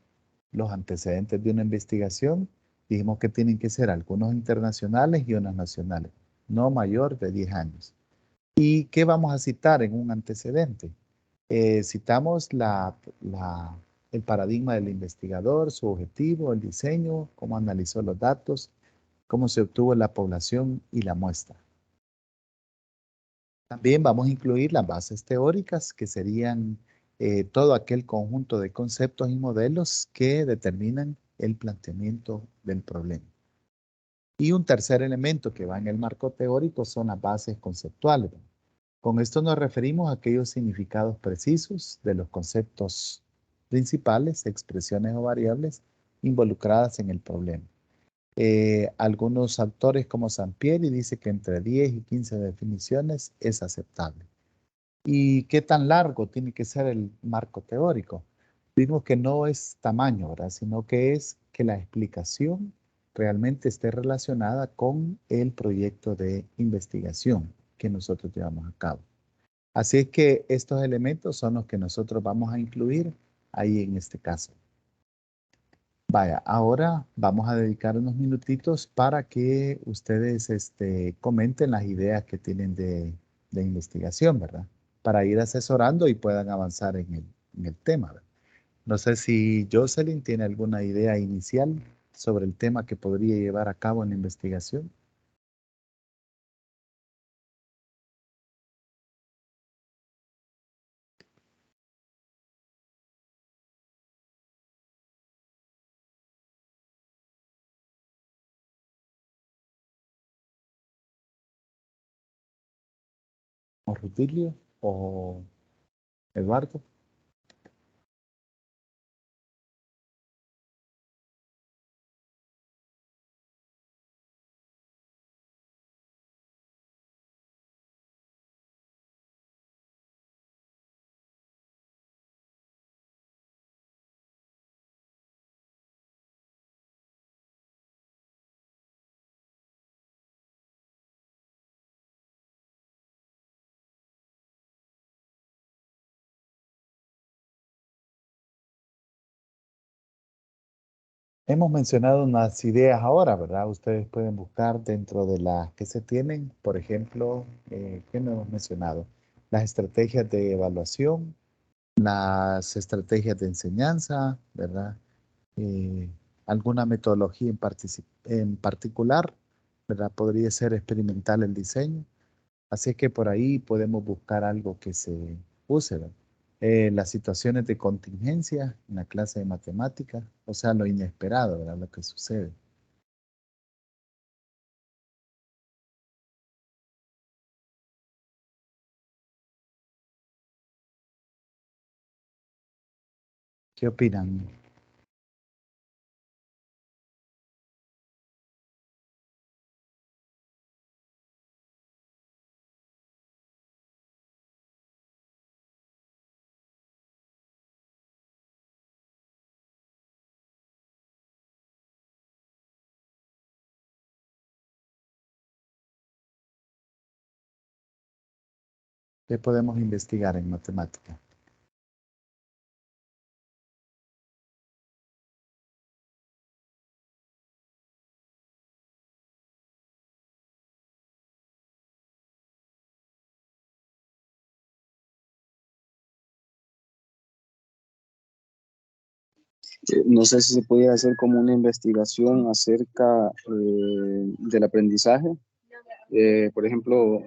los antecedentes de una investigación. Dijimos que tienen que ser algunos internacionales y unos nacionales, no mayor de 10 años. ¿Y qué vamos a citar en un antecedente? Citamos el paradigma del investigador, su objetivo, el diseño, cómo analizó los datos, cómo se obtuvo la población y la muestra. También vamos a incluir las bases teóricas, que serían todo aquel conjunto de conceptos y modelos que determinan el planteamiento del problema. Y un tercer elemento que va en el marco teórico son las bases conceptuales. Con esto nos referimos a aquellos significados precisos de los conceptos principales, expresiones o variables involucradas en el problema. Algunos autores como Sampieri dice que entre 10 y 15 definiciones es aceptable. ¿Y qué tan largo tiene que ser el marco teórico? Vimos que no es tamaño, ¿verdad? Sino que es que la explicación realmente esté relacionada con el proyecto de investigación que nosotros llevamos a cabo. Así es que estos elementos son los que nosotros vamos a incluir ahí en este caso. Vaya, ahora vamos a dedicar unos minutitos para que ustedes comenten las ideas que tienen de investigación, ¿verdad? Para ir asesorando y puedan avanzar en el tema, ¿verdad? No sé si Jocelyn tiene alguna idea inicial sobre el tema que podría llevar a cabo en la investigación. o Rutilio o Eduardo. Hemos mencionado unas ideas ahora, ¿verdad? Ustedes pueden buscar dentro de las que se tienen, por ejemplo, ¿qué no hemos mencionado? Las estrategias de evaluación, las estrategias de enseñanza, ¿verdad? Eh, alguna metodología en particular, ¿verdad? Podría ser experimental el diseño. Así que por ahí podemos buscar algo que se use, ¿verdad? Las situaciones de contingencia en la clase de matemáticas, o sea, lo inesperado, ¿verdad? Lo que sucede. ¿Qué opinan? ¿Qué podemos investigar en matemática? No sé si se pudiera hacer como una investigación acerca del aprendizaje. Por ejemplo,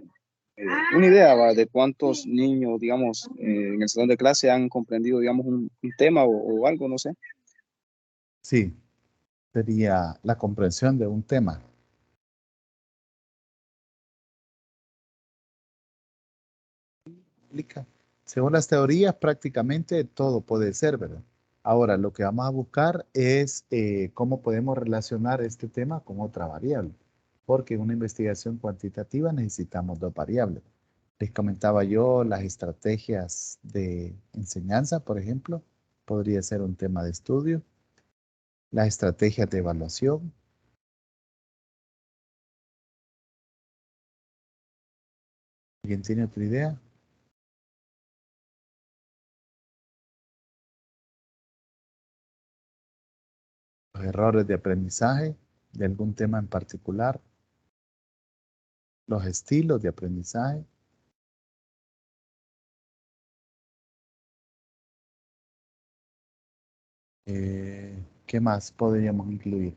una idea ¿va? De cuántos niños, digamos, en el salón de clase han comprendido, digamos, un tema o algo, no sé. Sí, sería la comprensión de un tema. Explica. Según las teorías, prácticamente todo puede ser, ¿verdad? Ahora, lo que vamos a buscar es cómo podemos relacionar este tema con otra variable, porque en una investigación cuantitativa necesitamos dos variables. Les comentaba yo las estrategias de enseñanza, por ejemplo, podría ser un tema de estudio, las estrategias de evaluación. ¿Alguien tiene otra idea? Los errores de aprendizaje de algún tema en particular, los estilos de aprendizaje. ¿Qué más podríamos incluir?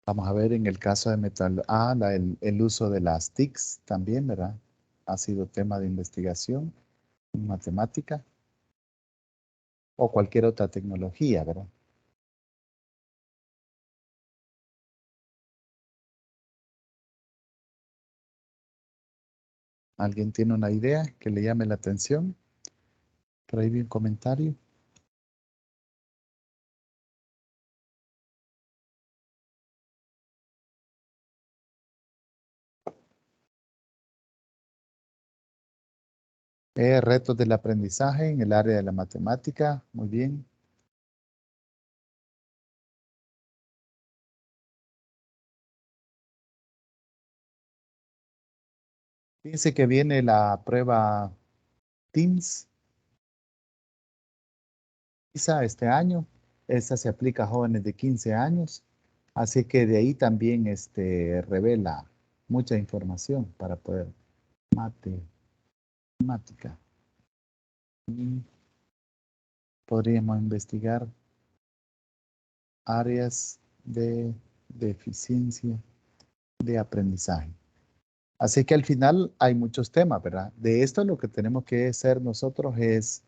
Vamos a ver en el caso de metal, el uso de las TICs también, ¿verdad? Ha sido tema de investigación en matemática o cualquier otra tecnología, ¿verdad? ¿Alguien tiene una idea que le llame la atención? Por ahí vi un comentario. Retos del aprendizaje en el área de la matemática. Muy bien. Fíjense que viene la prueba Teams, PISA este año. Esta se aplica a jóvenes de 15 años. Así que de ahí también revela mucha información para poder matemática. Y podríamos investigar áreas de deficiencia de aprendizaje. Así que al final hay muchos temas, ¿verdad? De esto lo que tenemos que hacer nosotros es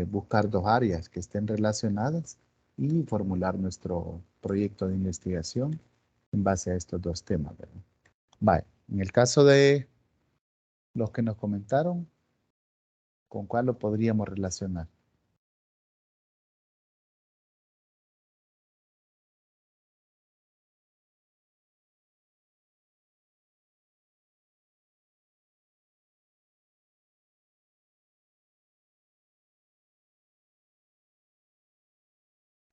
buscar dos áreas que estén relacionadas y formular nuestro proyecto de investigación en base a estos dos temas, ¿verdad? Vale, en el caso de los que nos comentaron, ¿con cuál lo podríamos relacionar?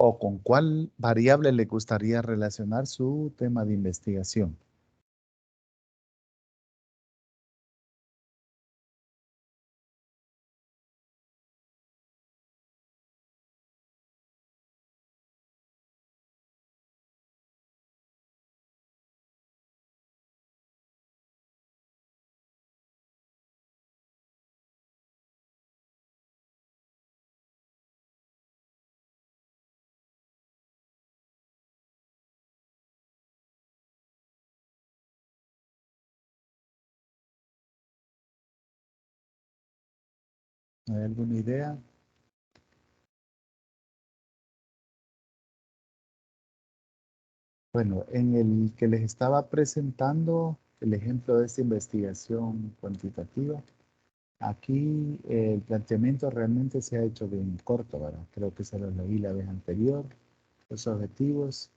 ¿O con cuál variable le gustaría relacionar su tema de investigación? ¿Hay alguna idea? Bueno, en el que les estaba presentando, el ejemplo de esta investigación cuantitativa, aquí el planteamiento realmente se ha hecho bien corto, ¿verdad? Creo que se lo leí la vez anterior, los objetivos,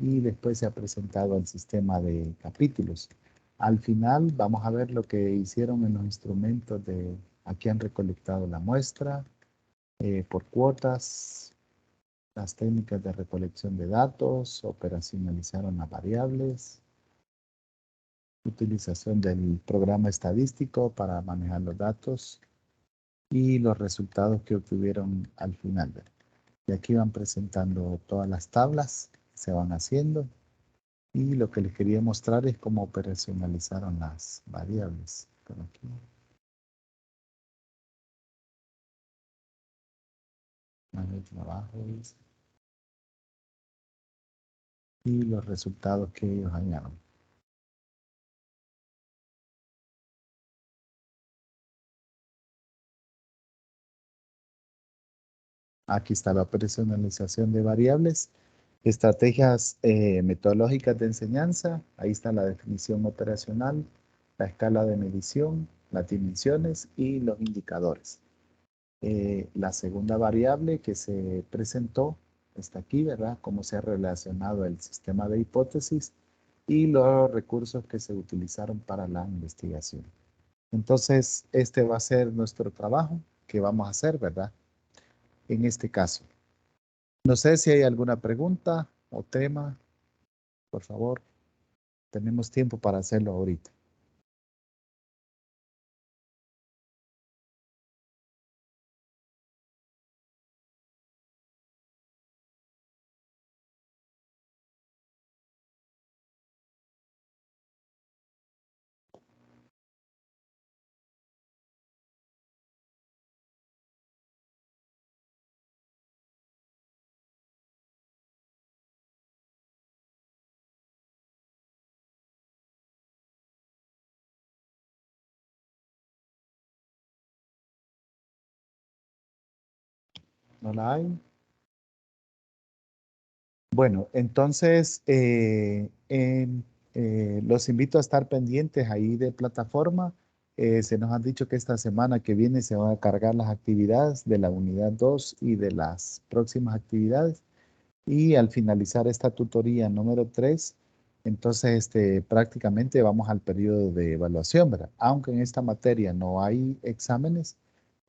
y después se ha presentado el sistema de capítulos. Al final vamos a ver lo que hicieron en los instrumentos de, aquí han recolectado la muestra por cuotas, las técnicas de recolección de datos, operacionalizaron las variables, utilización del programa estadístico para manejar los datos y los resultados que obtuvieron al final. Y aquí van presentando todas las tablas que se van haciendo y lo que les quería mostrar es cómo operacionalizaron las variables. Por aquí, el trabajo y los resultados que ellos hallaron. Aquí está la operacionalización de variables, estrategias metodológicas de enseñanza, ahí está la definición operacional, la escala de medición, las dimensiones y los indicadores. La segunda variable que se presentó está aquí, ¿verdad? Cómo se ha relacionado el sistema de hipótesis y los recursos que se utilizaron para la investigación. Entonces, este va a ser nuestro trabajo que vamos a hacer, ¿verdad? En este caso. No sé si hay alguna pregunta o tema, por favor. Tenemos tiempo para hacerlo ahorita. ¿No la hay? Bueno, entonces los invito a estar pendientes ahí de plataforma. Se nos han dicho que esta semana que viene se van a cargar las actividades de la unidad 2 y de las próximas actividades. Y al finalizar esta tutoría número 3, entonces prácticamente vamos al periodo de evaluación, ¿verdad? Aunque en esta materia no hay exámenes,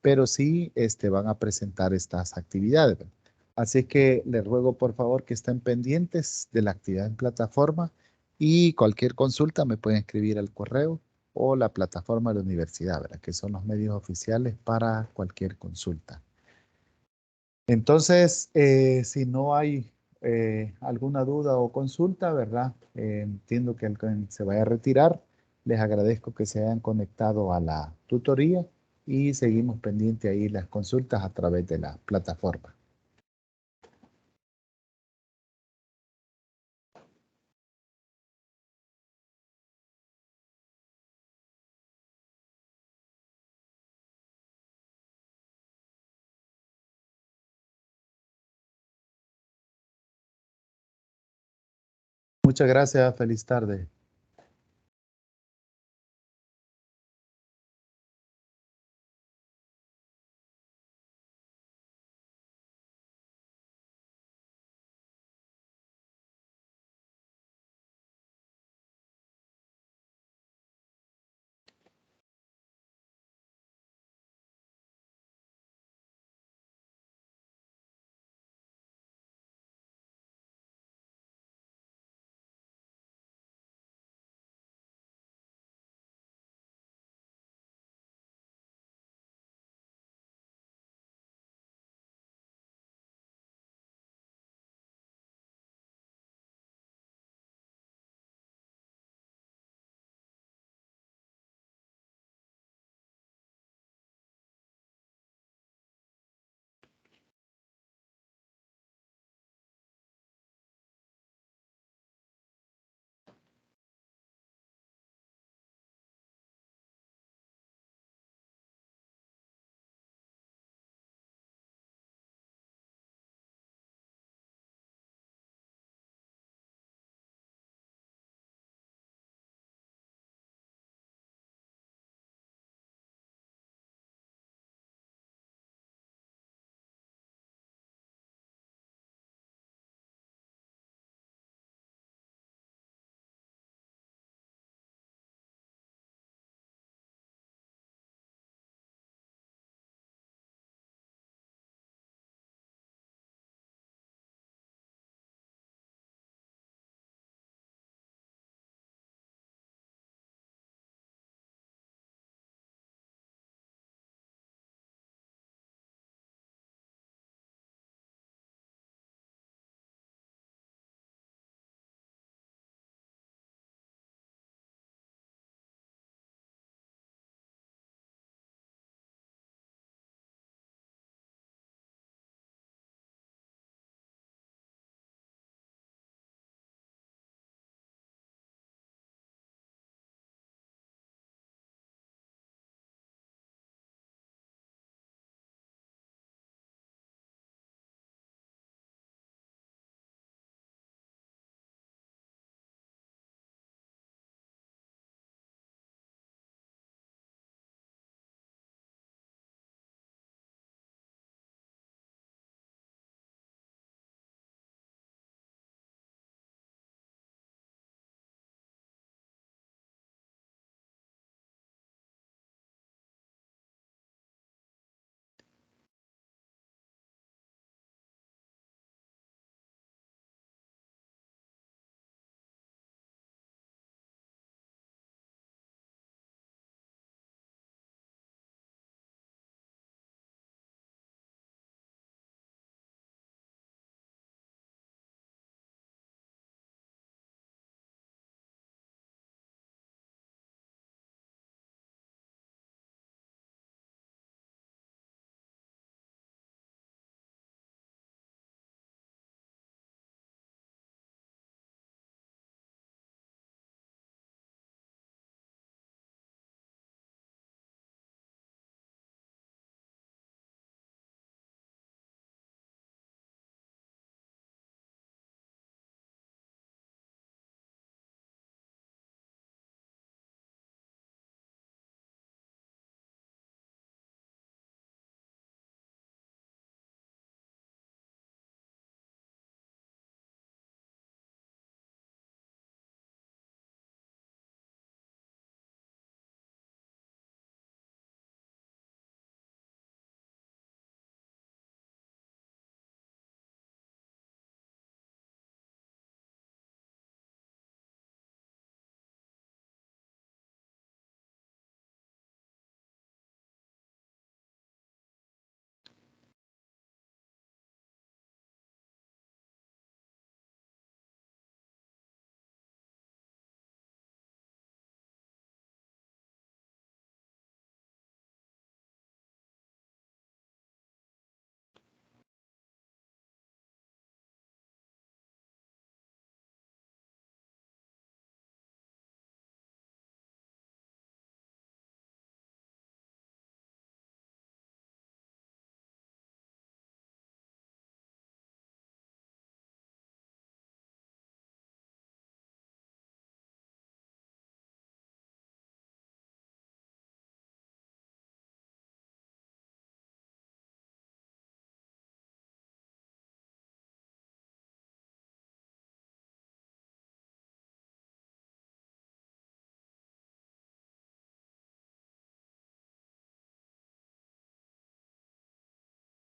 pero sí van a presentar estas actividades, ¿verdad? Así que les ruego por favor que estén pendientes de la actividad en plataforma y cualquier consulta me pueden escribir al correo o la plataforma de la universidad, ¿verdad? Que son los medios oficiales para cualquier consulta. Entonces, si no hay alguna duda o consulta, ¿verdad? Entiendo que alguien se vaya a retirar. Les agradezco que se hayan conectado a la tutoría y seguimos pendiente ahí las consultas a través de la plataforma. Muchas gracias. Feliz tarde.